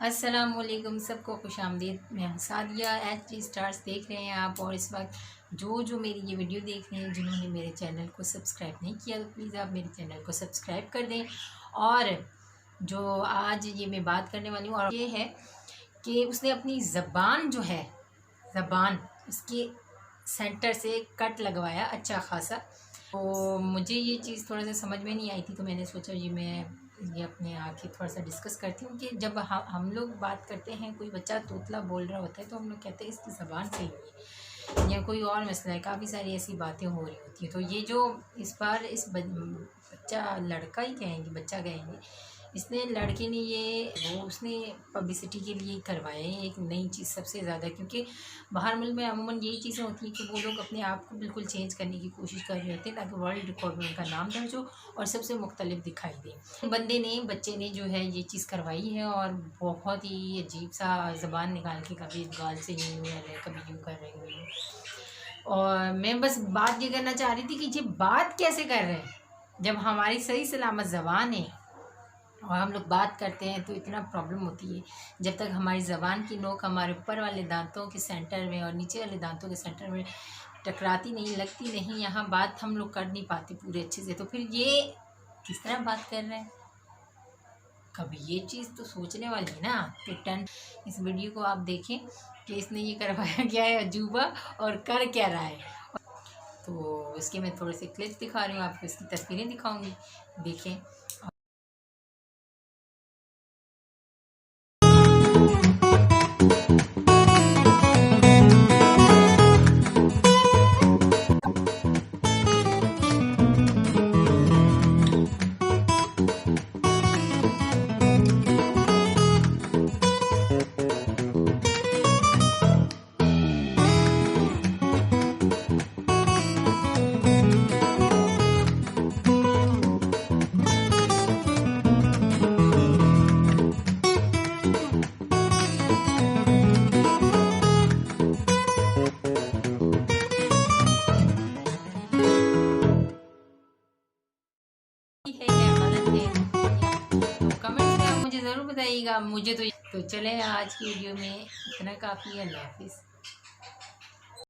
अस्सलामुअलैकुम, सबको खुशामदीद। मैं सादिया एच स्टार्स देख रहे हैं आप, और इस वक्त जो मेरी ये वीडियो देख रहे हैं, जिन्होंने मेरे चैनल को सब्सक्राइब नहीं किया तो प्लीज़ आप मेरे चैनल को सब्सक्राइब कर दें। और जो आज ये मैं बात करने वाली हूँ और ये है कि उसने अपनी ज़बान जो है, ज़बान उसके सेंटर से कट लगवाया अच्छा खासा। तो मुझे ये चीज़ थोड़ा सा समझ में नहीं आई थी, तो मैंने सोचा ये अपने आके थोड़ा सा डिस्कस करती हूँ कि जब हम लोग बात करते हैं, कोई बच्चा तोतला बोल रहा होता है तो हम लोग कहते हैं इसकी ज़बान सही नहीं है, या कोई और मसला है। काफ़ी सारी ऐसी बातें हो रही होती हैं। तो ये जो इस बार बच्चा, लड़का ही कहेंगे, बच्चा कहेंगे, इसने लड़के ने उसने पब्लिसिटी के लिए करवाया है एक नई चीज़ सबसे ज़्यादा, क्योंकि बाहर मुल्क में अमूमन यही चीज़ें होती हैं कि वो लोग अपने आप को बिल्कुल चेंज करने की कोशिश कर रहे होते हैं ताकि वर्ल्ड रिकॉर्ड में उनका नाम दर्ज हो और सबसे मुख्तलिफ दिखाई दे। बच्चे ने जो है ये चीज़ करवाई है, और बहुत ही अजीब सा ज़बान निकाल के कभी गाल से यूँ कर रहे, कभी यूँ कर रहे हैं। और मैं बस बात ये करना चाह रही थी कि ये बात कैसे कर रहे हैं जब हमारी सही सलामत ज़बान है और हम लोग बात करते हैं तो इतना प्रॉब्लम होती है। जब तक हमारी ज़बान की नोक हमारे ऊपर वाले दांतों के सेंटर में और नीचे वाले दांतों के सेंटर में टकराती नहीं, लगती नहीं, यहाँ बात हम लोग कर नहीं पाते पूरे अच्छे से। तो फिर ये किस तरह बात कर रहे हैं, कभी ये चीज़ तो सोचने वाली है ना। तो इस वीडियो को आप देखें कि इसने ये करवाया क्या है अजूबा और कर क्या रहा है। तो इसके मैं थोड़े से क्लिप दिखा रही हूँ आपको, इसकी तस्वीरें दिखाऊंगी, देखें। है या गलत है, तो कमेंट्स में आप मुझे ज़रूर बताइएगा। मुझे तो चले आज की वीडियो में इतना काफ़ी है। अल्लाह हाफिज़।